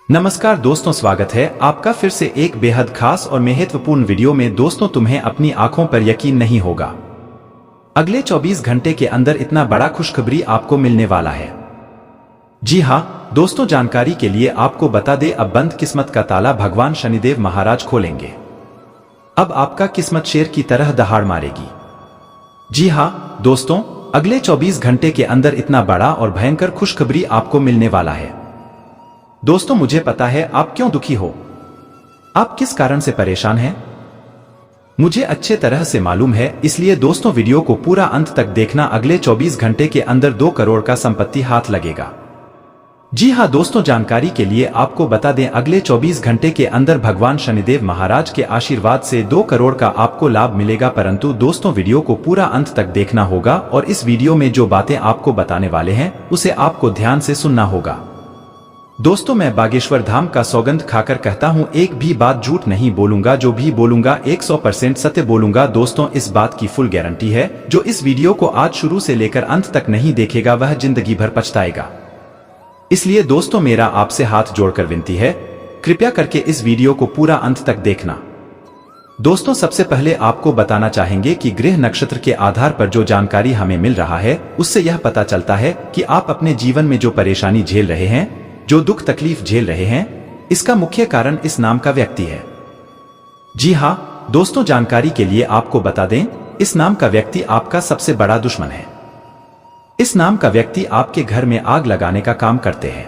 नमस्कार दोस्तों, स्वागत है आपका फिर से एक बेहद खास और महत्वपूर्ण वीडियो में। दोस्तों, तुम्हें अपनी आंखों पर यकीन नहीं होगा, अगले 24 घंटे के अंदर इतना बड़ा खुशखबरी आपको मिलने वाला है। जी हाँ दोस्तों, जानकारी के लिए आपको बता दें, अब बंद किस्मत का ताला भगवान शनिदेव महाराज खोलेंगे। अब आपका किस्मत शेर की तरह दहाड़ मारेगी। जी हाँ दोस्तों, अगले 24 घंटे के अंदर इतना बड़ा और भयंकर खुशखबरी आपको मिलने वाला है। दोस्तों, मुझे पता है आप क्यों दुखी हो, आप किस कारण से परेशान हैं, मुझे अच्छे तरह से मालूम है। इसलिए दोस्तों, वीडियो को पूरा अंत तक देखना। अगले 24 घंटे के अंदर 2 करोड़ का संपत्ति हाथ लगेगा। जी हां दोस्तों, जानकारी के लिए आपको बता दें, अगले 24 घंटे के अंदर भगवान शनिदेव महाराज के आशीर्वाद से 2 करोड़ का आपको लाभ मिलेगा। परंतु दोस्तों, वीडियो को पूरा अंत तक देखना होगा और इस वीडियो में जो बातें आपको बताने वाले हैं उसे आपको ध्यान से सुनना होगा। दोस्तों, मैं बागेश्वर धाम का सौगंध खाकर कहता हूं, एक भी बात झूठ नहीं बोलूंगा, जो भी बोलूंगा 100% सत्य बोलूंगा। दोस्तों, इस बात की फुल गारंटी है, जो इस वीडियो को आज शुरू से लेकर अंत तक नहीं देखेगा वह जिंदगी भर पछताएगा। इसलिए दोस्तों, मेरा आपसे हाथ जोड़कर विनती है, कृपया करके इस वीडियो को पूरा अंत तक देखना। दोस्तों, सबसे पहले आपको बताना चाहेंगे कि ग्रह नक्षत्र के आधार पर जो जानकारी हमें मिल रहा है उससे यह पता चलता है कि आप अपने जीवन में जो परेशानी झेल रहे हैं, जो दुख तकलीफ झेल रहे हैं, इसका मुख्य कारण इस नाम का व्यक्ति है। जी हां दोस्तों, जानकारी के लिए आपको बता दें, इस नाम का व्यक्ति आपका सबसे बड़ा दुश्मन है। इस नाम का व्यक्ति आपके घर में आग लगाने का काम करते हैं।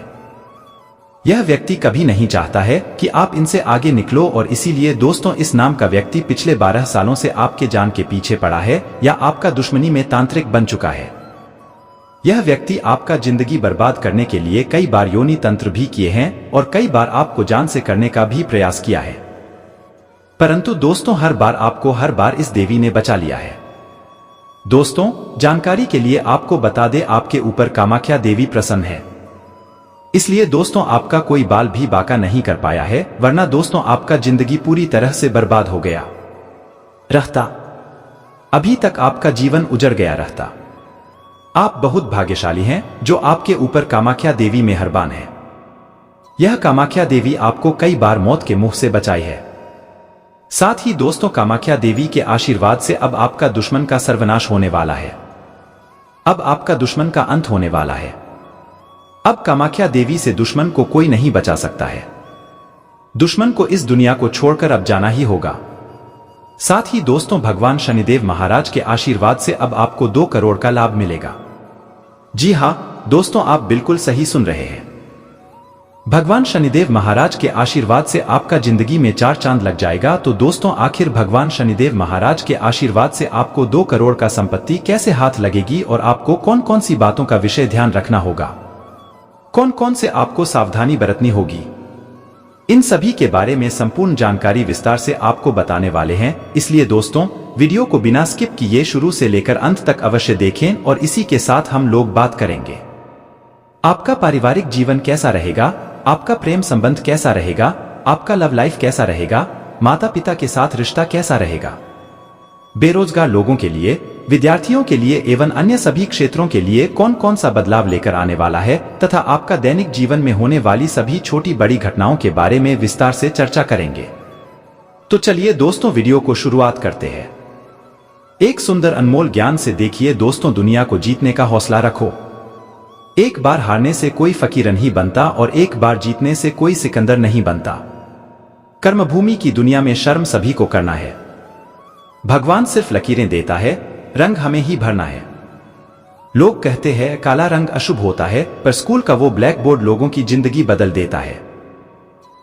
यह व्यक्ति कभी नहीं चाहता है कि आप इनसे आगे निकलो, और इसीलिए दोस्तों, इस नाम का व्यक्ति पिछले 12 सालों से आपके जान के पीछे पड़ा है या आपका दुश्मनी में तांत्रिक बन चुका है। यह व्यक्ति आपका जिंदगी बर्बाद करने के लिए कई बार योनि तंत्र भी किए हैं और कई बार आपको जान से करने का भी प्रयास किया है, परंतु दोस्तों, हर बार इस देवी ने बचा लिया है। दोस्तों, जानकारी के लिए आपको बता दें, आपके ऊपर कामाख्या देवी प्रसन्न है। इसलिए दोस्तों, आपका कोई बाल भी बाका नहीं कर पाया है, वरना दोस्तों आपका जिंदगी पूरी तरह से बर्बाद हो गया रहता। अभी तक आपका जीवन उजड़ गया रहता। आप बहुत भाग्यशाली हैं जो आपके ऊपर कामाख्या देवी मेहरबान है। यह कामाख्या देवी आपको कई बार मौत के मुंह से बचाई है। साथ ही दोस्तों, कामाख्या देवी के आशीर्वाद से अब आपका दुश्मन का सर्वनाश होने वाला है। अब आपका दुश्मन का अंत होने वाला है। अब कामाख्या देवी से दुश्मन को कोई नहीं बचा सकता है। दुश्मन को इस दुनिया को छोड़कर अब जाना ही होगा। साथ ही दोस्तों, भगवान शनिदेव महाराज के आशीर्वाद से अब आपको 2 करोड़ का लाभ मिलेगा। जी हां दोस्तों, आप बिल्कुल सही सुन रहे हैं। भगवान शनिदेव महाराज के आशीर्वाद से आपका जिंदगी में 4 चांद लग जाएगा। तो दोस्तों, आखिर भगवान शनिदेव महाराज के आशीर्वाद से आपको 2 करोड़ का संपत्ति कैसे हाथ लगेगी और आपको कौन कौन सी बातों का विषय ध्यान रखना होगा, कौन कौन से आपको सावधानी बरतनी होगी, इन सभी के बारे में संपूर्ण जानकारी विस्तार से आपको बताने वाले हैं। इसलिए दोस्तों, वीडियो को बिना स्किप किए शुरू से लेकर अंत तक अवश्य देखें। और इसी के साथ हम लोग बात करेंगे, आपका पारिवारिक जीवन कैसा रहेगा, आपका प्रेम संबंध कैसा रहेगा, आपका लव लाइफ कैसा रहेगा, माता पिता के साथ रिश्ता कैसा रहेगा, बेरोजगार लोगों के लिए, विद्यार्थियों के लिए एवं अन्य सभी क्षेत्रों के लिए कौन कौन सा बदलाव लेकर आने वाला है, तथा आपका दैनिक जीवन में होने वाली सभी छोटी बड़ी घटनाओं के बारे में विस्तार से चर्चा करेंगे। तो चलिए दोस्तों, वीडियो को शुरुआत करते हैं। एक सुंदर अनमोल ज्ञान से देखिए दोस्तों, दुनिया को जीतने का हौसला रखो। एक बार हारने से कोई फकीर नहीं बनता और एक बार जीतने से कोई सिकंदर नहीं बनता। कर्मभूमि की दुनिया में शर्म सभी को करना है। भगवान सिर्फ लकीरें देता है, रंग हमें ही भरना है। लोग कहते हैं काला रंग अशुभ होता है, पर स्कूल का वो ब्लैक बोर्ड लोगों की जिंदगी बदल देता है।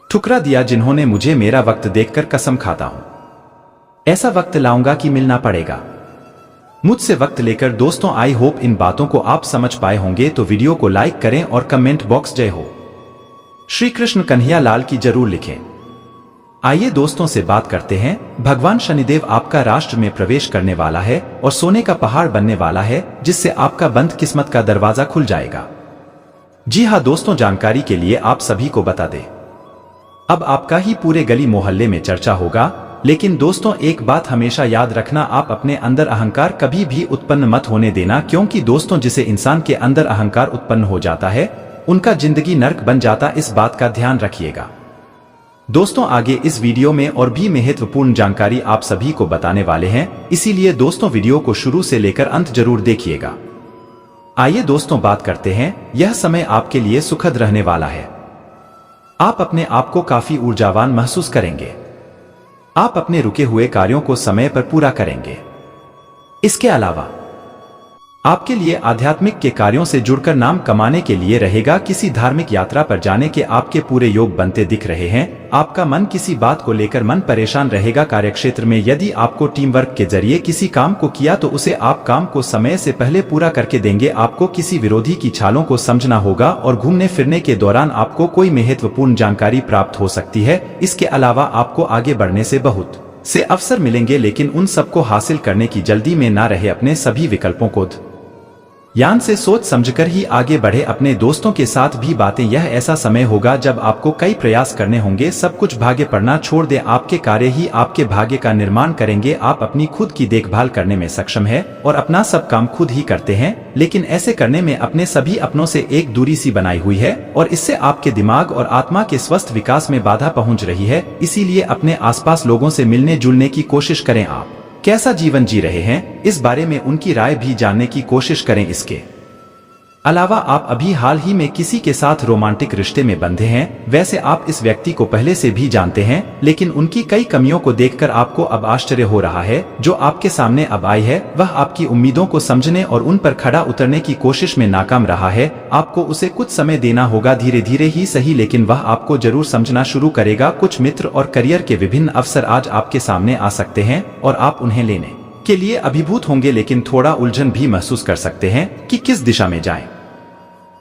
ठुकरा दिया जिन्होंने मुझे, मेरा वक्त देखकर कसम खाता हूं, ऐसा वक्त लाऊंगा कि मिलना पड़ेगा मुझसे वक्त लेकर। दोस्तों, आई होप इन बातों को आप समझ पाए होंगे। तो वीडियो को लाइक करें और कमेंट बॉक्स जय हो श्री कृष्ण कन्हैया लाल की जरूर लिखें। आइए दोस्तों से बात करते हैं। भगवान शनिदेव आपका राष्ट्र में प्रवेश करने वाला है और सोने का पहाड़ बनने वाला है, जिससे आपका बंद किस्मत का दरवाजा खुल जाएगा। जी हां दोस्तों, जानकारी के लिए आप सभी को बता दें, अब आपका ही पूरे गली मोहल्ले में चर्चा होगा। लेकिन दोस्तों, एक बात हमेशा याद रखना, आप अपने अंदर अहंकार कभी भी उत्पन्न मत होने देना, क्योंकि दोस्तों, जिसे इंसान के अंदर अहंकार उत्पन्न हो जाता है उनका जिंदगी नर्क बन जाता, इस बात का ध्यान रखिएगा। दोस्तों आगे इस वीडियो में और भी महत्वपूर्ण जानकारी आप सभी को बताने वाले हैं, इसीलिए दोस्तों वीडियो को शुरू से लेकर अंत जरूर देखिएगा। आइए दोस्तों बात करते हैं, यह समय आपके लिए सुखद रहने वाला है। आप अपने आप को काफी ऊर्जावान महसूस करेंगे। आप अपने रुके हुए कार्यों को समय पर पूरा करेंगे। इसके अलावा आपके लिए आध्यात्मिक के कार्यों से जुड़कर नाम कमाने के लिए रहेगा। किसी धार्मिक यात्रा पर जाने के आपके पूरे योग बनते दिख रहे हैं। आपका मन किसी बात को लेकर मन परेशान रहेगा। कार्यक्षेत्र में यदि आपको टीम वर्क के जरिए किसी काम को किया तो उसे आप काम को समय से पहले पूरा करके देंगे। आपको किसी विरोधी की चालों को समझना होगा और घूमने फिरने के दौरान आपको कोई महत्वपूर्ण जानकारी प्राप्त हो सकती है। इसके अलावा आपको आगे बढ़ने से बहुत से अवसर मिलेंगे, लेकिन उन सबको हासिल करने की जल्दी में ना रहे। अपने सभी विकल्पों को यान से सोच समझकर ही आगे बढ़े। अपने दोस्तों के साथ भी बातें, यह ऐसा समय होगा जब आपको कई प्रयास करने होंगे। सब कुछ भाग्य पड़ना छोड़ दे, आपके कार्य ही आपके भाग्य का निर्माण करेंगे। आप अपनी खुद की देखभाल करने में सक्षम है और अपना सब काम खुद ही करते हैं, लेकिन ऐसे करने में अपने सभी अपनों से एक दूरी सी बनाई हुई है और इससे आपके दिमाग और आत्मा के स्वस्थ विकास में बाधा पहुंच रही है। इसीलिए अपने आसपास लोगों से मिलने जुलने की कोशिश करें। आप कैसा जीवन जी रहे हैं, इस बारे में उनकी राय भी जानने की कोशिश करें। इसके अलावा आप अभी हाल ही में किसी के साथ रोमांटिक रिश्ते में बंधे हैं। वैसे आप इस व्यक्ति को पहले से भी जानते हैं, लेकिन उनकी कई कमियों को देखकर आपको अब आश्चर्य हो रहा है। जो आपके सामने अब आई है वह आपकी उम्मीदों को समझने और उन पर खड़ा उतरने की कोशिश में नाकाम रहा है। आपको उसे कुछ समय देना होगा, धीरे धीरे ही सही, लेकिन वह आपको जरूर समझना शुरू करेगा। कुछ मित्र और करियर के विभिन्न अवसर आज आपके सामने आ सकते हैं और आप उन्हें लेने के लिए अभिभूत होंगे, लेकिन थोड़ा उलझन भी महसूस कर सकते हैं कि किस दिशा में जाएं।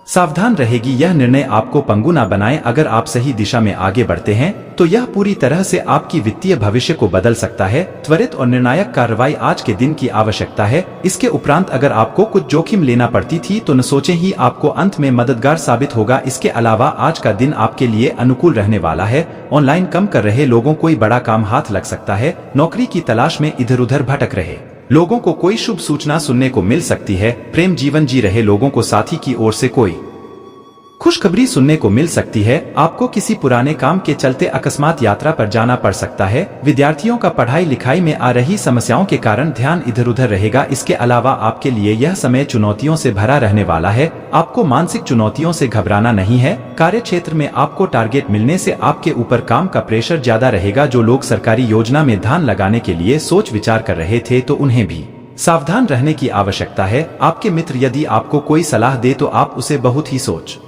सावधान रहेगी, यह निर्णय आपको पंगु ना बनाए। अगर आप सही दिशा में आगे बढ़ते हैं तो यह पूरी तरह से आपकी वित्तीय भविष्य को बदल सकता है। त्वरित और निर्णायक कार्रवाई आज के दिन की आवश्यकता है। इसके उपरांत अगर आपको कुछ जोखिम लेना पड़ती थी तो न सोचें ही, आपको अंत में मददगार साबित होगा। इसके अलावा आज का दिन आपके लिए अनुकूल रहने वाला है। ऑनलाइन काम कर रहे लोगों कोई बड़ा काम हाथ लग सकता है। नौकरी की तलाश में इधर उधर भटक रहे लोगों को कोई शुभ सूचना सुनने को मिल सकती है। प्रेम जीवन जी रहे लोगों को साथी की ओर से कोई खुशखबरी सुनने को मिल सकती है। आपको किसी पुराने काम के चलते अकस्मात यात्रा पर जाना पड़ सकता है। विद्यार्थियों का पढ़ाई लिखाई में आ रही समस्याओं के कारण ध्यान इधर उधर रहेगा। इसके अलावा आपके लिए यह समय चुनौतियों से भरा रहने वाला है। आपको मानसिक चुनौतियों से घबराना नहीं है। कार्य क्षेत्र में आपको टारगेट मिलने से आपके ऊपर काम का प्रेशर ज्यादा रहेगा। जो लोग सरकारी योजना में ध्यान लगाने के लिए सोच विचार कर रहे थे तो उन्हें भी सावधान रहने की आवश्यकता है। आपके मित्र यदि आपको कोई सलाह दे तो आप उसे बहुत ही सोच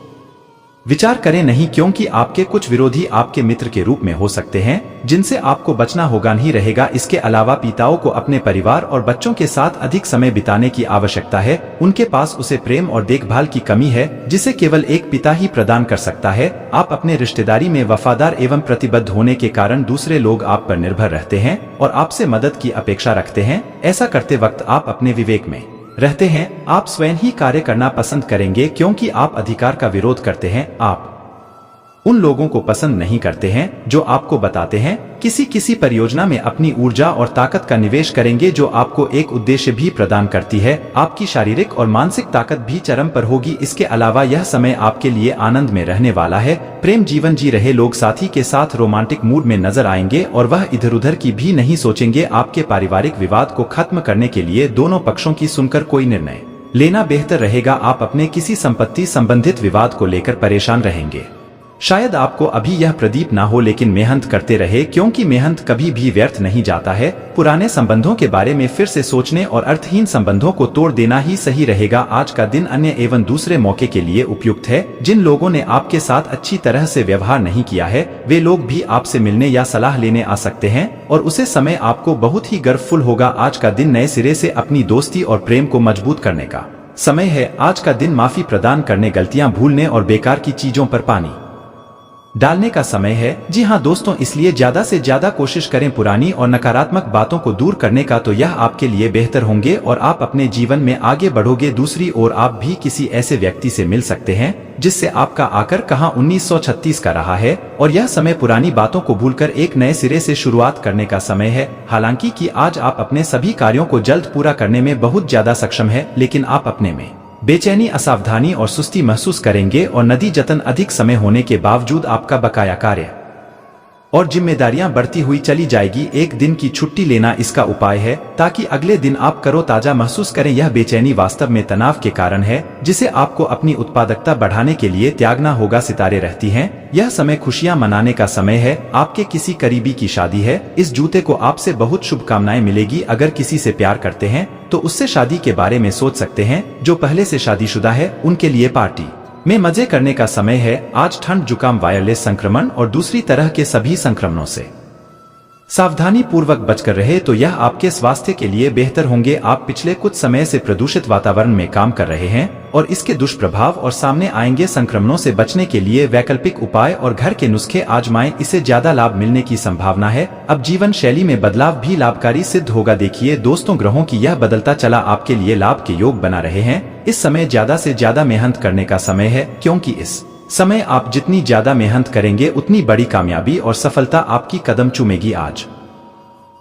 विचार करें नहीं, क्योंकि आपके कुछ विरोधी आपके मित्र के रूप में हो सकते हैं जिनसे आपको बचना होगा नहीं रहेगा। इसके अलावा पिताओं को अपने परिवार और बच्चों के साथ अधिक समय बिताने की आवश्यकता है। उनके पास उसे प्रेम और देखभाल की कमी है जिसे केवल एक पिता ही प्रदान कर सकता है। आप अपने रिश्तेदारी में वफादार एवं प्रतिबद्ध होने के कारण दूसरे लोग आप पर निर्भर रहते हैं और आपसे मदद की अपेक्षा रखते हैं। ऐसा करते वक्त आप अपने विवेक में रहते हैं। आप स्वयं ही कार्य करना पसंद करेंगे क्योंकि आप अधिकार का विरोध करते हैं। आप उन लोगों को पसंद नहीं करते हैं जो आपको बताते हैं किसी परियोजना में अपनी ऊर्जा और ताकत का निवेश करेंगे जो आपको एक उद्देश्य भी प्रदान करती है। आपकी शारीरिक और मानसिक ताकत भी चरम पर होगी। इसके अलावा यह समय आपके लिए आनंद में रहने वाला है। प्रेम जीवन जी रहे लोग साथी के साथ रोमांटिक मूड में नजर आएंगे और वह इधर उधर की भी नहीं सोचेंगे। आपके पारिवारिक विवाद को खत्म करने के लिए दोनों पक्षों की सुनकर कोई निर्णय लेना बेहतर रहेगा। आप अपने किसी संपत्ति संबंधित विवाद को लेकर परेशान रहेंगे। शायद आपको अभी यह प्रदीप ना हो, लेकिन मेहनत करते रहे क्योंकि मेहनत कभी भी व्यर्थ नहीं जाता है। पुराने संबंधों के बारे में फिर से सोचने और अर्थहीन संबंधों को तोड़ देना ही सही रहेगा। आज का दिन अन्य एवं दूसरे मौके के लिए उपयुक्त है। जिन लोगों ने आपके साथ अच्छी तरह से व्यवहार नहीं किया है वे लोग भी आपसे मिलने या सलाह लेने आ सकते हैं और उसे समय आपको बहुत ही गर्वफुल होगा। आज का दिन नए सिरे से अपनी दोस्ती और प्रेम को मजबूत करने का समय है। आज का दिन माफी प्रदान करने, गलतियां भूलने और बेकार की चीजों पर पानी डालने का समय है। जी हाँ दोस्तों, इसलिए ज्यादा से ज्यादा कोशिश करें पुरानी और नकारात्मक बातों को दूर करने का, तो यह आपके लिए बेहतर होंगे और आप अपने जीवन में आगे बढ़ोगे। दूसरी ओर आप भी किसी ऐसे व्यक्ति से मिल सकते हैं जिससे आपका आकर कहां 1936 का रहा है और यह समय पुरानी बातों को भूलकर एक नए सिरे से शुरुआत करने का समय है। हालांकि कि आज आप अपने सभी कार्यों को जल्द पूरा करने में बहुत ज्यादा सक्षम है, लेकिन आप अपने में बेचैनी, असावधानी और सुस्ती महसूस करेंगे और नदी जतन अधिक समय होने के बावजूद आपका बकाया कार्य और जिम्मेदारियां बढ़ती हुई चली जाएगी। एक दिन की छुट्टी लेना इसका उपाय है ताकि अगले दिन आप ताजा महसूस करें। यह बेचैनी वास्तव में तनाव के कारण है जिसे आपको अपनी उत्पादकता बढ़ाने के लिए त्यागना होगा। सितारे रहती हैं, यह समय खुशियां मनाने का समय है। आपके किसी करीबी की शादी है, इस जूते को आपसे बहुत शुभकामनाएं मिलेगी। अगर किसी से प्यार करते हैं तो उससे शादी के बारे में सोच सकते हैं। जो पहले से शादीशुदा है उनके लिए पार्टी में मजे करने का समय है। आज ठंड, जुकाम, वायरलेस संक्रमण और दूसरी तरह के सभी संक्रमणों से सावधानी पूर्वक बचकर रहे तो यह आपके स्वास्थ्य के लिए बेहतर होंगे। आप पिछले कुछ समय से प्रदूषित वातावरण में काम कर रहे हैं और इसके दुष्प्रभाव और सामने आएंगे संक्रमणों से बचने के लिए वैकल्पिक उपाय और घर के नुस्खे आजमाएं, इससे ज्यादा लाभ मिलने की संभावना है। अब जीवन शैली में बदलाव भी लाभकारी सिद्ध होगा। देखिए दोस्तों, ग्रहों की यह बदलता चला आपके लिए लाभ के योग बना रहे हैं। इस समय ज्यादा से ज्यादा मेहनत करने का समय है, क्योंकि इस समय आप जितनी ज्यादा मेहनत करेंगे उतनी बड़ी कामयाबी और सफलता आपकी कदम चूमेगी। आज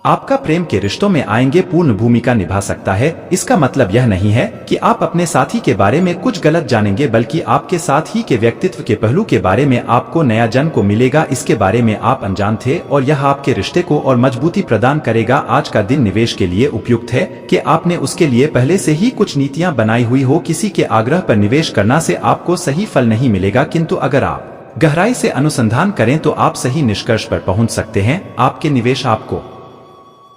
आपका प्रेम के रिश्तों में आएंगे पूर्ण भूमिका निभा सकता है। इसका मतलब यह नहीं है कि आप अपने साथी के बारे में कुछ गलत जानेंगे, बल्कि आपके साथी के व्यक्तित्व के पहलू के बारे में आपको नया जन को मिलेगा। इसके बारे में आप अनजान थे और यह आपके रिश्ते को और मजबूती प्रदान करेगा। आज का दिन निवेश के लिए उपयुक्त है कि आपने उसके लिए पहले से ही कुछ नीतियां बनाई हुई हो। किसी के आग्रह पर निवेश करना से आपको सही फल नहीं मिलेगा, किंतु अगर आप गहराई से अनुसंधान करें तो आप सही निष्कर्ष पर पहुंच सकते हैं। आपके निवेश आपको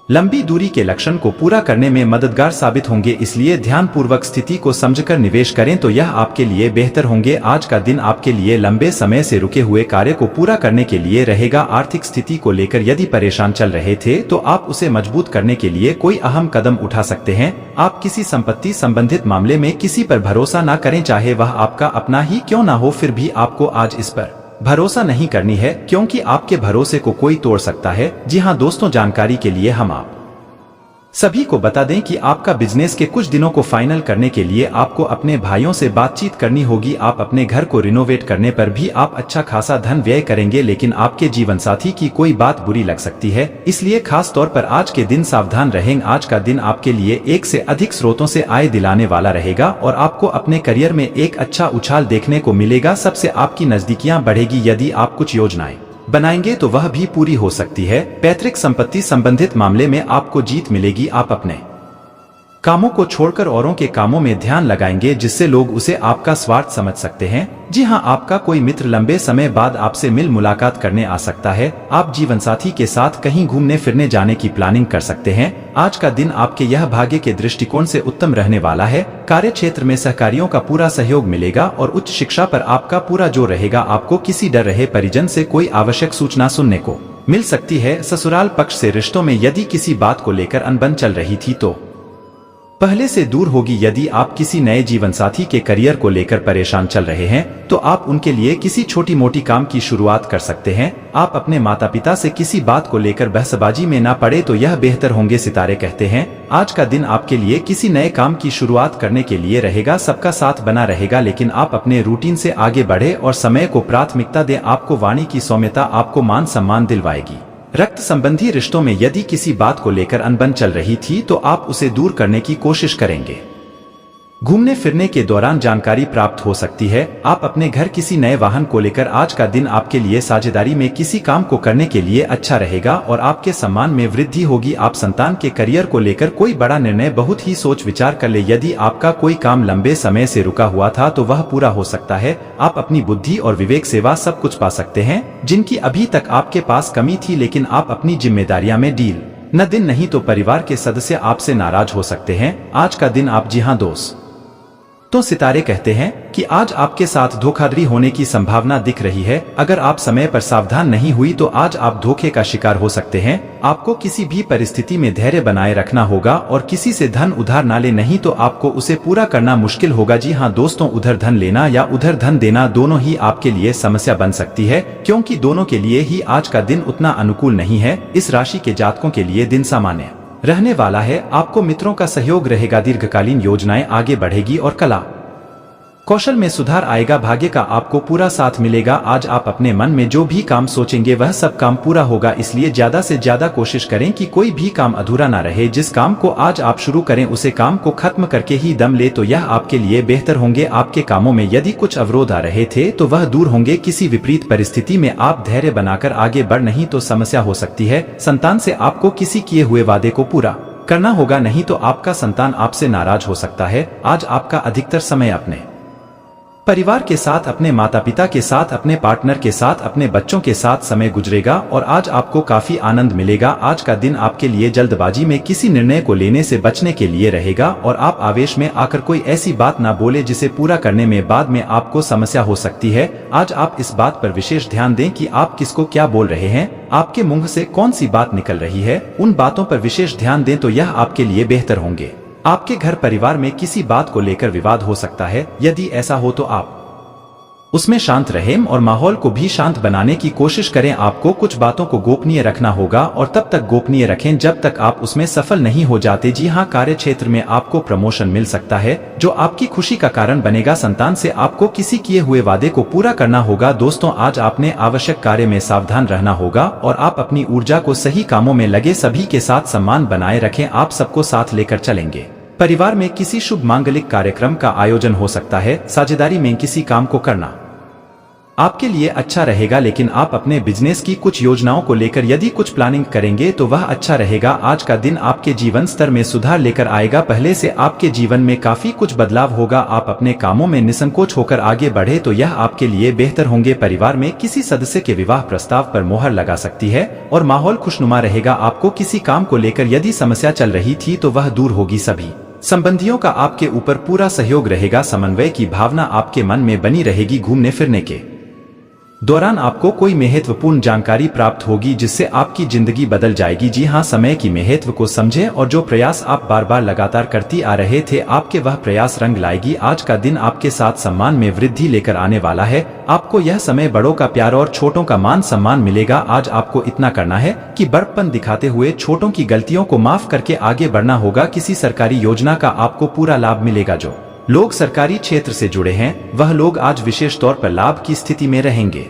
लंबी दूरी के लक्ष्य को पूरा करने में मददगार साबित होंगे, इसलिए ध्यानपूर्वक स्थिति को समझकर निवेश करें तो यह आपके लिए बेहतर होंगे। आज का दिन आपके लिए लंबे समय से रुके हुए कार्य को पूरा करने के लिए रहेगा। आर्थिक स्थिति को लेकर यदि परेशान चल रहे थे तो आप उसे मजबूत करने के लिए कोई अहम कदम उठा सकते हैं। आप किसी संपत्ति संबंधित मामले में किसी पर भरोसा न करें, चाहे वह आपका अपना ही क्यों न हो। फिर भी आपको आज इस पर भरोसा नहीं करनी है, क्योंकि आपके भरोसे को कोई तोड़ सकता है। जी हाँ दोस्तों, जानकारी के लिए हम आप सभी को बता दें कि आपका बिजनेस के कुछ दिनों को फाइनल करने के लिए आपको अपने भाइयों से बातचीत करनी होगी। आप अपने घर को रिनोवेट करने पर भी आप अच्छा खासा धन व्यय करेंगे, लेकिन आपके जीवन साथी की कोई बात बुरी लग सकती है, इसलिए खास तौर पर आज के दिन सावधान रहें। आज का दिन आपके लिए एक से अधिक स्रोतों से आय दिलाने वाला रहेगा और आपको अपने करियर में एक अच्छा उछाल देखने को मिलेगा। सबसे आपकी नजदीकियां बढ़ेगी। यदि आप कुछ योजनाएं बनाएंगे तो वह भी पूरी हो सकती है। पैतृक संपत्ति संबंधित मामले में आपको जीत मिलेगी। आप अपने कामों को छोड़कर औरों के कामों में ध्यान लगाएंगे, जिससे लोग उसे आपका स्वार्थ समझ सकते हैं। जी हाँ, आपका कोई मित्र लंबे समय बाद आपसे मिल मुलाकात करने आ सकता है। आप जीवन साथी के साथ कहीं घूमने फिरने जाने की प्लानिंग कर सकते हैं। आज का दिन आपके यह भाग्य के दृष्टिकोण से उत्तम रहने वाला है। कार्य क्षेत्र में सहकारियों का पूरा सहयोग मिलेगा और उच्च शिक्षा पर आपका पूरा जोर रहेगा। आपको किसी डर रहे परिजन से कोई आवश्यक सूचना सुनने को मिल सकती है। ससुराल पक्ष से रिश्तों में यदि किसी बात को लेकर अनबन चल रही थी तो पहले से दूर होगी। यदि आप किसी नए जीवन साथी के करियर को लेकर परेशान चल रहे हैं तो आप उनके लिए किसी छोटी मोटी काम की शुरुआत कर सकते हैं। आप अपने माता पिता से किसी बात को लेकर बहसबाजी में ना पड़े तो यह बेहतर होंगे। सितारे कहते हैं आज का दिन आपके लिए किसी नए काम की शुरुआत करने के लिए रहेगा। सबका साथ बना रहेगा, लेकिन आप अपने रूटीन से आगे बढ़े और समय को प्राथमिकता दें। आपको वाणी की सौम्यता आपको मान सम्मान दिलवाएगी। रक्त संबंधी रिश्तों में यदि किसी बात को लेकर अनबन चल रही थी तो आप उसे दूर करने की कोशिश करेंगे। घूमने फिरने के दौरान जानकारी प्राप्त हो सकती है। आप अपने घर किसी नए वाहन को लेकर आज का दिन आपके लिए साझेदारी में किसी काम को करने के लिए अच्छा रहेगा और आपके सम्मान में वृद्धि होगी। आप संतान के करियर को लेकर कोई बड़ा निर्णय बहुत ही सोच विचार कर ले। यदि आपका कोई काम लंबे समय से रुका हुआ था तो वह पूरा हो सकता है। आप अपनी बुद्धि और विवेक सेवा सब कुछ पा सकते हैं जिनकी अभी तक आपके पास कमी थी, लेकिन आप अपनी जिम्मेदारियां में डील न दिन नहीं तो परिवार के सदस्य आपसे नाराज हो सकते हैं। आज का दिन आप जी हाँ दोस्त तो सितारे कहते हैं कि आज आपके साथ धोखाधड़ी होने की संभावना दिख रही है। अगर आप समय पर सावधान नहीं हुई तो आज आप धोखे का शिकार हो सकते हैं। आपको किसी भी परिस्थिति में धैर्य बनाए रखना होगा और किसी से धन उधार ना ले, नहीं तो आपको उसे पूरा करना मुश्किल होगा। जी हाँ दोस्तों, उधर धन लेना या उधर धन देना दोनों ही आपके लिए समस्या बन सकती है, क्योंकि दोनों के लिए ही आज का दिन उतना अनुकूल नहीं है। इस राशि के जातकों के लिए दिन सामान्य रहने वाला है। आपको मित्रों का सहयोग रहेगा। दीर्घकालीन योजनाएं आगे बढ़ेगी और कला कौशल में सुधार आएगा, भाग्य का आपको पूरा साथ मिलेगा। आज आप अपने मन में जो भी काम सोचेंगे वह सब काम पूरा होगा, इसलिए ज्यादा से ज्यादा कोशिश करें कि कोई भी काम अधूरा ना रहे। जिस काम को आज आप शुरू करें उसे काम को खत्म करके ही दम ले तो यह आपके लिए बेहतर होंगे। आपके कामों में यदि कुछ अवरोध आ रहे थे तो वह दूर होंगे। किसी विपरीत परिस्थिति में आप धैर्य बनाकर आगे बढ़ नहीं तो समस्या हो सकती है। संतान से आपको किसी किए हुए वादे को पूरा करना होगा, नहीं तो आपका संतान आपसे नाराज हो सकता है। आज आपका अधिकतर समय अपने परिवार के साथ, अपने माता पिता के साथ, अपने पार्टनर के साथ, अपने बच्चों के साथ समय गुजरेगा और आज आपको काफी आनंद मिलेगा। आज का दिन आपके लिए जल्दबाजी में किसी निर्णय को लेने से बचने के लिए रहेगा और आप आवेश में आकर कोई ऐसी बात ना बोले जिसे पूरा करने में बाद में आपको समस्या हो सकती है। आज आप इस बात पर विशेष ध्यान दें कि आप किसको क्या बोल रहे हैं, आपके मुंह से कौन सी बात निकल रही है, उन बातों पर विशेष ध्यान दें तो यह आपके लिए बेहतर होंगे। आपके घर परिवार में किसी बात को लेकर विवाद हो सकता है, यदि ऐसा हो तो आप उसमें शांत रहें और माहौल को भी शांत बनाने की कोशिश करें। आपको कुछ बातों को गोपनीय रखना होगा और तब तक गोपनीय रखें जब तक आप उसमें सफल नहीं हो जाते। जी हाँ, कार्य क्षेत्र में आपको प्रमोशन मिल सकता है जो आपकी खुशी का कारण बनेगा। संतान से आपको किसी किए हुए वादे को पूरा करना होगा। दोस्तों, आज आपने आवश्यक कार्य में सावधान रहना होगा और आप अपनी ऊर्जा को सही कामों में लगे। सभी के साथ सम्मान बनाए रखें, आप सबको साथ लेकर चलेंगे। परिवार में किसी शुभ मांगलिक कार्यक्रम का आयोजन हो सकता है। साझेदारी में किसी काम को करना आपके लिए अच्छा रहेगा, लेकिन आप अपने बिजनेस की कुछ योजनाओं को लेकर यदि कुछ प्लानिंग करेंगे तो वह अच्छा रहेगा। आज का दिन आपके जीवन स्तर में सुधार लेकर आएगा। पहले से आपके जीवन में काफी कुछ बदलाव होगा। आप अपने कामों में निसंकोच होकर आगे बढ़े तो यह आपके लिए बेहतर होंगे। परिवार में किसी सदस्य के विवाह प्रस्ताव पर मोहर लगा सकती है और माहौल खुशनुमा रहेगा। आपको किसी काम को लेकर यदि समस्या चल रही थी तो वह दूर होगी। सभी संबंधियों का आपके ऊपर पूरा सहयोग रहेगा। समन्वय की भावना आपके मन में बनी रहेगी। घूमने फिरने के दौरान आपको कोई महत्वपूर्ण जानकारी प्राप्त होगी जिससे आपकी जिंदगी बदल जाएगी। जी हाँ, समय की महत्व को समझें और जो प्रयास आप बार बार लगातार करती आ रहे थे आपके वह प्रयास रंग लाएगी। आज का दिन आपके साथ सम्मान में वृद्धि लेकर आने वाला है। आपको यह समय बड़ों का प्यार और छोटों का मान सम्मान मिलेगा। आज आपको इतना करना है कि बड़प्पन दिखाते हुए छोटों की गलतियों को माफ करके आगे बढ़ना होगा। किसी सरकारी योजना का आपको पूरा लाभ मिलेगा। जो लोग सरकारी क्षेत्र से जुड़े हैं वह लोग आज विशेष तौर पर लाभ की स्थिति में रहेंगे।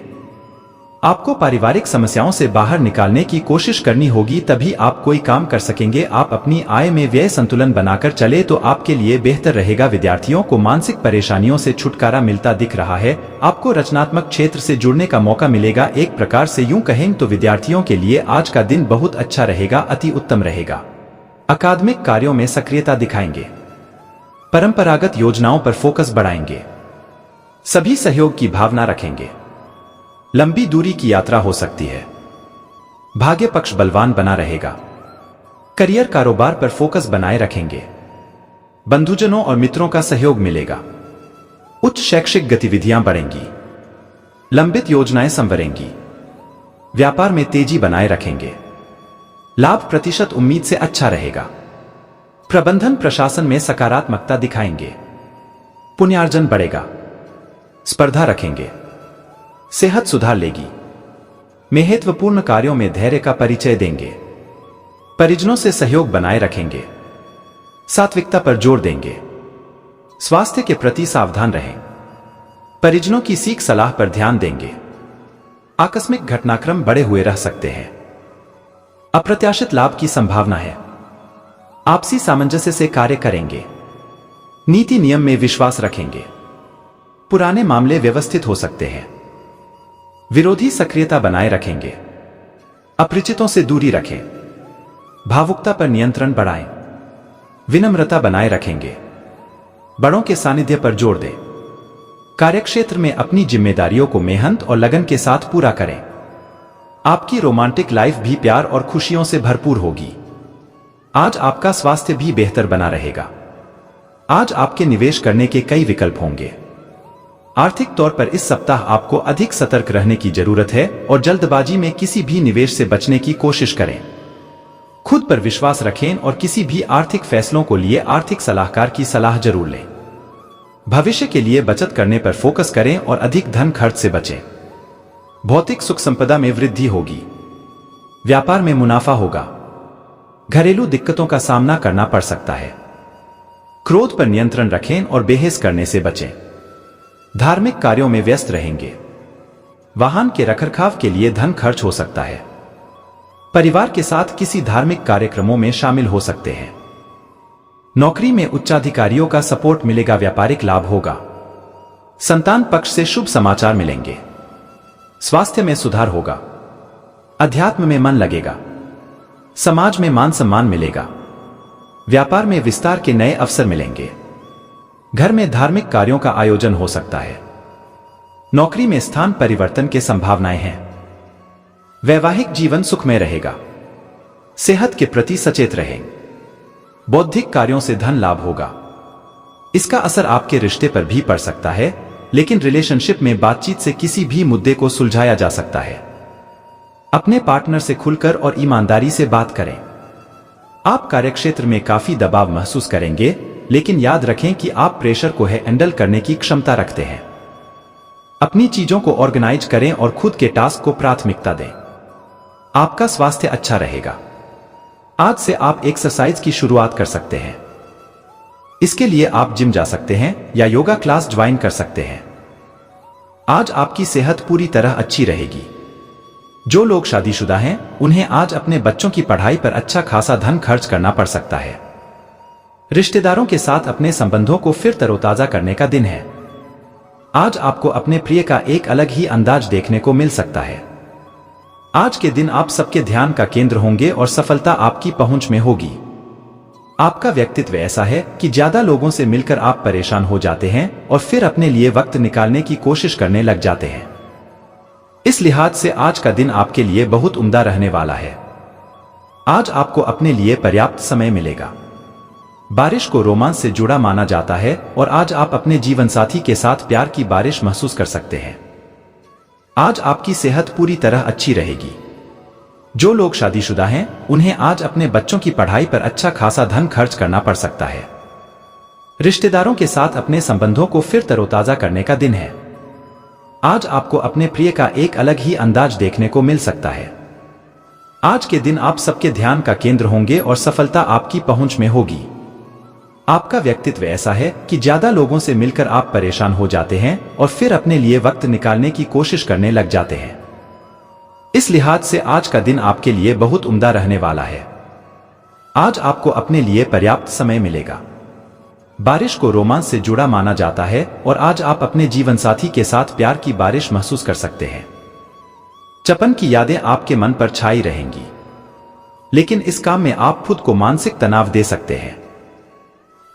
आपको पारिवारिक समस्याओं से बाहर निकालने की कोशिश करनी होगी, तभी आप कोई काम कर सकेंगे। आप अपनी आय में व्यय संतुलन बनाकर चले तो आपके लिए बेहतर रहेगा। विद्यार्थियों को मानसिक परेशानियों से छुटकारा मिलता दिख रहा है। आपको रचनात्मक क्षेत्र से जुड़ने का मौका मिलेगा। एक प्रकार से यूं कहें तो विद्यार्थियों के लिए आज का दिन बहुत अच्छा रहेगा, अति उत्तम रहेगा। अकादमिक कार्यों में सक्रियता दिखाएंगे, परंपरागत योजनाओं पर फोकस बढ़ाएंगे, सभी सहयोग की भावना रखेंगे। लंबी दूरी की यात्रा हो सकती है। भाग्य पक्ष बलवान बना रहेगा। करियर कारोबार पर फोकस बनाए रखेंगे। बंधुजनों और मित्रों का सहयोग मिलेगा। उच्च शैक्षिक गतिविधियां बढ़ेंगी। लंबित योजनाएं संवरेंगी। व्यापार में तेजी बनाए रखेंगे। लाभ प्रतिशत उम्मीद से अच्छा रहेगा। प्रबंधन प्रशासन में सकारात्मकता दिखाएंगे। पुण्यार्जन बढ़ेगा। स्पर्धा रखेंगे। सेहत सुधार लेगी। महत्वपूर्ण कार्यों में धैर्य का परिचय देंगे। परिजनों से सहयोग बनाए रखेंगे। सात्विकता पर जोर देंगे। स्वास्थ्य के प्रति सावधान रहें। परिजनों की सीख सलाह पर ध्यान देंगे। आकस्मिक घटनाक्रम बढ़े हुए रह सकते हैं। अप्रत्याशित लाभ की संभावना है। आपसी सामंजस्य से कार्य करेंगे। नीति नियम में विश्वास रखेंगे। पुराने मामले व्यवस्थित हो सकते हैं। विरोधी सक्रियता बनाए रखेंगे। अपरिचितों से दूरी रखें। भावुकता पर नियंत्रण बढ़ाएं। विनम्रता बनाए रखेंगे। बड़ों के सानिध्य पर जोर दें। कार्यक्षेत्र में अपनी जिम्मेदारियों को मेहनत और लगन के साथ पूरा करें। आपकी रोमांटिक लाइफ भी प्यार और खुशियों से भरपूर होगी। आज आपका स्वास्थ्य भी बेहतर बना रहेगा। आज आपके निवेश करने के कई विकल्प होंगे। आर्थिक तौर पर इस सप्ताह आपको अधिक सतर्क रहने की जरूरत है और जल्दबाजी में किसी भी निवेश से बचने की कोशिश करें। खुद पर विश्वास रखें और किसी भी आर्थिक फैसलों को लिए आर्थिक सलाहकार की सलाह जरूर लें। भविष्य के लिए बचत करने पर फोकस करें और अधिक धन खर्च से बचें। भौतिक सुख संपदा में वृद्धि होगी। व्यापार में मुनाफा होगा। घरेलू दिक्कतों का सामना करना पड़ सकता है। क्रोध पर नियंत्रण रखें और बेहस करने से बचें। धार्मिक कार्यों में व्यस्त रहेंगे। वाहन के रखरखाव के लिए धन खर्च हो सकता है। परिवार के साथ किसी धार्मिक कार्यक्रमों में शामिल हो सकते हैं। नौकरी में उच्चाधिकारियों का सपोर्ट मिलेगा। व्यापारिक लाभ होगा। संतान पक्ष से शुभ समाचार मिलेंगे। स्वास्थ्य में सुधार होगा। अध्यात्म में मन लगेगा। समाज में मान सम्मान मिलेगा। व्यापार में विस्तार के नए अवसर मिलेंगे। घर में धार्मिक कार्यों का आयोजन हो सकता है। नौकरी में स्थान परिवर्तन की संभावनाएं हैं। वैवाहिक जीवन सुखमय रहेगा। सेहत के प्रति सचेत रहें। बौद्धिक कार्यों से धन लाभ होगा। इसका असर आपके रिश्ते पर भी पड़ सकता है, लेकिन रिलेशनशिप में बातचीत से किसी भी मुद्दे को सुलझाया जा सकता है। अपने पार्टनर से खुलकर और ईमानदारी से बात करें। आप कार्यक्षेत्र में काफी दबाव महसूस करेंगे, लेकिन याद रखें कि आप प्रेशर को हैंडल करने की क्षमता रखते हैं। अपनी चीजों को ऑर्गेनाइज करें और खुद के टास्क को प्राथमिकता दें। आपका स्वास्थ्य अच्छा रहेगा। आज से आप एक्सरसाइज की शुरुआत कर सकते हैं। इसके लिए आप जिम जा सकते हैं या योगा क्लास ज्वाइन कर सकते हैं। आज आपकी सेहत पूरी तरह अच्छी रहेगी। जो लोग शादीशुदा हैं, उन्हें आज अपने बच्चों की पढ़ाई पर अच्छा खासा धन खर्च करना पड़ सकता है। रिश्तेदारों के साथ अपने संबंधों को फिर तरोताजा करने का दिन है। आज आपको अपने प्रिय का एक अलग ही अंदाज देखने को मिल सकता है। आज के दिन आप सबके ध्यान का केंद्र होंगे और सफलता आपकी पहुंच में होगी। आपका व्यक्तित्व ऐसा है कि ज्यादा लोगों से मिलकर आप परेशान हो जाते हैं और फिर अपने लिए वक्त निकालने की कोशिश करने लग जाते हैं। इस लिहाज से आज का दिन आपके लिए बहुत उम्दा रहने वाला है। आज आपको अपने लिए पर्याप्त समय मिलेगा। बारिश को रोमांच से जुड़ा माना जाता है और आज आप अपने जीवन साथी के साथ प्यार की बारिश महसूस कर सकते हैं। आज आपकी सेहत पूरी तरह अच्छी रहेगी। जो लोग शादीशुदा हैं, उन्हें आज अपने बच्चों की पढ़ाई पर अच्छा खासा धन खर्च करना पड़ सकता है। रिश्तेदारों के साथ अपने संबंधों को फिर तरोताजा करने का दिन है। आज आपको अपने प्रिय का एक अलग ही अंदाज देखने को मिल सकता है। आज के दिन आप सबके ध्यान का केंद्र होंगे और सफलता आपकी पहुंच में होगी। आपका व्यक्तित्व ऐसा है कि ज्यादा लोगों से मिलकर आप परेशान हो जाते हैं और फिर अपने लिए वक्त निकालने की कोशिश करने लग जाते हैं। इस लिहाज से आज का दिन आपके लिए बहुत उम्दा रहने वाला है। आज आपको अपने लिए पर्याप्त समय मिलेगा। बारिश को रोमांच से जुड़ा माना जाता है और आज आप अपने जीवन साथी के साथ प्यार की बारिश महसूस कर सकते हैं। चपन की यादें आपके मन पर छाई रहेंगी, लेकिन इस काम में आप खुद को मानसिक तनाव दे सकते हैं।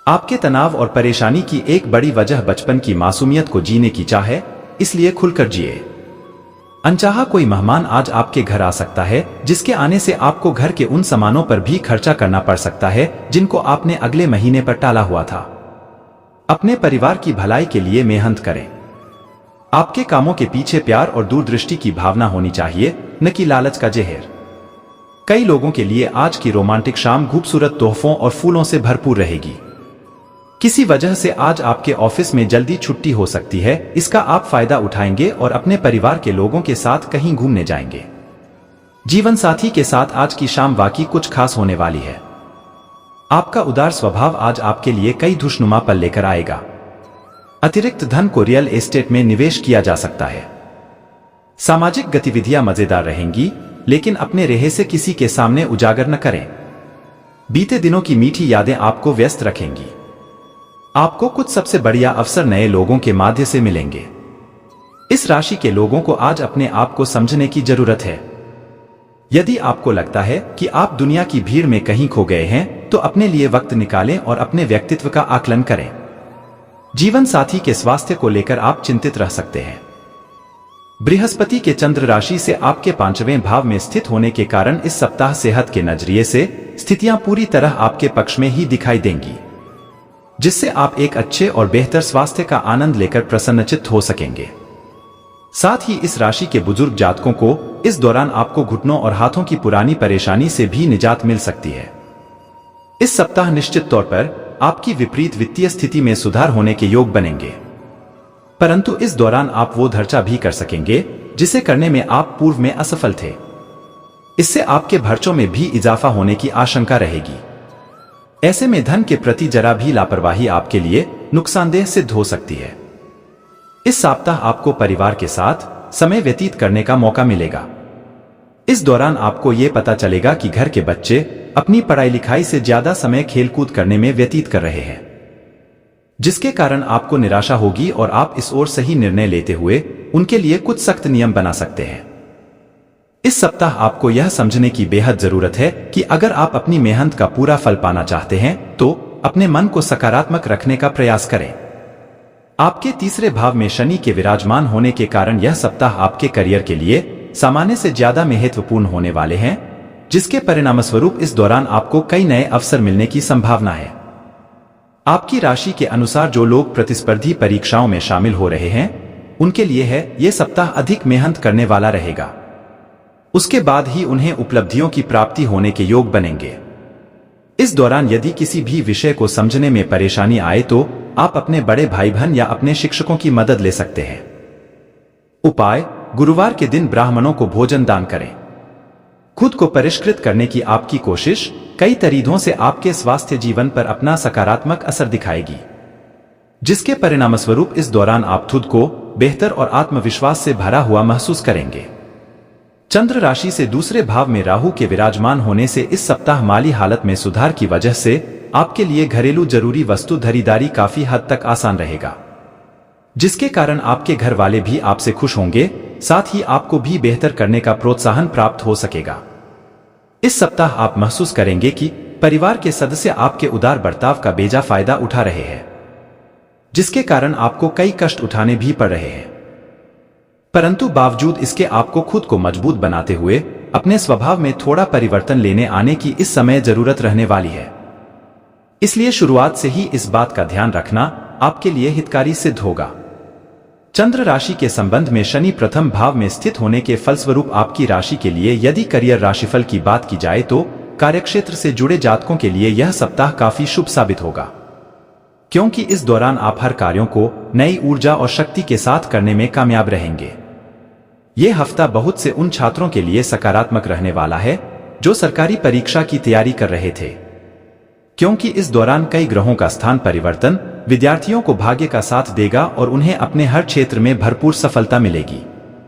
आपके तनाव और परेशानी की एक बड़ी वजह बचपन की मासूमियत को जीने की चाह है, इसलिए खुलकर जिए। अनचाहा कोई मेहमान आज आपके घर आ सकता है, जिसके आने से आपको घर के उन सामानों पर भी खर्चा करना पड़ सकता है जिनको आपने अगले महीने पर टाला हुआ था। अपने परिवार की भलाई के लिए मेहनत करें। आपके कामों के पीछे प्यार और दूरदृष्टि की भावना होनी चाहिए, न कि लालच का जहर। कई लोगों के लिए आज की रोमांटिक शाम खूबसूरत तोहफों और फूलों से भरपूर रहेगी। किसी वजह से आज आपके ऑफिस में जल्दी छुट्टी हो सकती है, इसका आप फायदा उठाएंगे और अपने परिवार के लोगों के साथ कहीं घूमने जाएंगे। जीवन साथी के साथ आज की शाम वाकई कुछ खास होने वाली है। आपका उदार स्वभाव आज आपके लिए कई खुशनुमा पल लेकर आएगा। अतिरिक्त धन को रियल एस्टेट में निवेश किया जा सकता है। सामाजिक गतिविधियां मजेदार रहेंगी, लेकिन अपने रेहे से किसी के सामने उजागर न करें। बीते दिनों की मीठी यादें आपको व्यस्त रखेंगी। आपको कुछ सबसे बढ़िया अवसर नए लोगों के माध्यम से मिलेंगे। इस राशि के लोगों को आज अपने आप को समझने की जरूरत है। यदि आपको लगता है कि आप दुनिया की भीड़ में कहीं खो गए हैं, तो अपने लिए वक्त निकालें और अपने व्यक्तित्व का आकलन करें। जीवन साथी के स्वास्थ्य को लेकर आप चिंतित रह सकते हैं। बृहस्पति के चंद्र राशि से आपके 5वें भाव में स्थित होने के कारण इस सप्ताह सेहत के नजरिए से स्थितियां पूरी तरह आपके पक्ष में ही दिखाई देंगी, जिससे आप एक अच्छे और बेहतर स्वास्थ्य का आनंद लेकर प्रसन्नचित्त हो सकेंगे। साथ ही इस राशि के बुजुर्ग जातकों को इस दौरान आपको घुटनों और हाथों की पुरानी परेशानी से भी निजात मिल सकती है। इस सप्ताह निश्चित तौर पर आपकी विपरीत वित्तीय स्थिति में सुधार होने के योग बनेंगे, परंतु इस दौरान आप वो खर्चा भी कर सकेंगे जिसे करने में आप पूर्व में असफल थे। इससे आपके खर्चों में भी इजाफा होने की आशंका रहेगी। ऐसे में धन के प्रति जरा भी लापरवाही आपके लिए नुकसानदेह सिद्ध हो सकती है। इस सप्ताह आपको परिवार के साथ समय व्यतीत करने का मौका मिलेगा। इस दौरान आपको ये पता चलेगा कि घर के बच्चे अपनी पढ़ाई लिखाई से ज्यादा समय खेलकूद करने में व्यतीत कर रहे हैं, जिसके कारण आपको निराशा होगी और आप इस ओर सही निर्णय लेते हुए उनके लिए कुछ सख्त नियम बना सकते हैं। इस सप्ताह आपको यह समझने की बेहद जरूरत है कि अगर आप अपनी मेहनत का पूरा फल पाना चाहते हैं तो अपने मन को सकारात्मक रखने का प्रयास करें। आपके तीसरे भाव में शनि के विराजमान होने के कारण यह सप्ताह आपके करियर के लिए सामान्य से ज्यादा महत्वपूर्ण होने वाले हैं, जिसके परिणामस्वरूप इस दौरान आपको कई नए अवसर मिलने की संभावना है। आपकी राशि के अनुसार जो लोग प्रतिस्पर्धी परीक्षाओं में शामिल हो रहे हैं उनके लिए यह सप्ताह अधिक मेहनत करने वाला रहेगा। उसके बाद ही उन्हें उपलब्धियों की प्राप्ति होने के योग बनेंगे। इस दौरान यदि किसी भी विषय को समझने में परेशानी आए तो आप अपने बड़े भाई बहन या अपने शिक्षकों की मदद ले सकते हैं। उपाय: गुरुवार के दिन ब्राह्मणों को भोजन दान करें। खुद को परिष्कृत करने की आपकी कोशिश कई तरीकों से आपके स्वास्थ्य जीवन पर अपना सकारात्मक असर दिखाएगी, जिसके परिणामस्वरूप इस दौरान आप खुद को बेहतर और आत्मविश्वास से भरा हुआ महसूस करेंगे। चंद्र राशि से दूसरे भाव में राहु के विराजमान होने से इस सप्ताह माली हालत में सुधार की वजह से आपके लिए घरेलू जरूरी वस्तु खरीदारी काफी हद तक आसान रहेगा, जिसके कारण आपके घर वाले भी आपसे खुश होंगे, साथ ही आपको भी बेहतर करने का प्रोत्साहन प्राप्त हो सकेगा। इस सप्ताह आप महसूस करेंगे कि परिवार के सदस्य आपके उदार बर्ताव का बेजा फायदा उठा रहे हैं, जिसके कारण आपको कई कष्ट उठाने भी पड़ रहे हैं, परंतु बावजूद इसके आपको खुद को मजबूत बनाते हुए अपने स्वभाव में थोड़ा परिवर्तन लेने आने की इस समय जरूरत रहने वाली है। इसलिए शुरुआत से ही इस बात का ध्यान रखना आपके लिए हितकारी सिद्ध होगा। चंद्र राशि के संबंध में शनि प्रथम भाव में स्थित होने के फलस्वरूप आपकी राशि के लिए यदि करियर राशिफल की बात की जाए तो कार्यक्षेत्र से जुड़े जातकों के लिए यह सप्ताह काफी शुभ साबित होगा, क्योंकि इस दौरान आप हर कार्यों को नई ऊर्जा और शक्ति के साथ करने में कामयाब रहेंगे। यह हफ्ता बहुत से उन छात्रों के लिए सकारात्मक रहने वाला है जो सरकारी परीक्षा की तैयारी कर रहे थे, क्योंकि इस दौरान कई ग्रहों का स्थान परिवर्तन विद्यार्थियों को भाग्य का साथ देगा और उन्हें अपने हर क्षेत्र में भरपूर सफलता मिलेगी।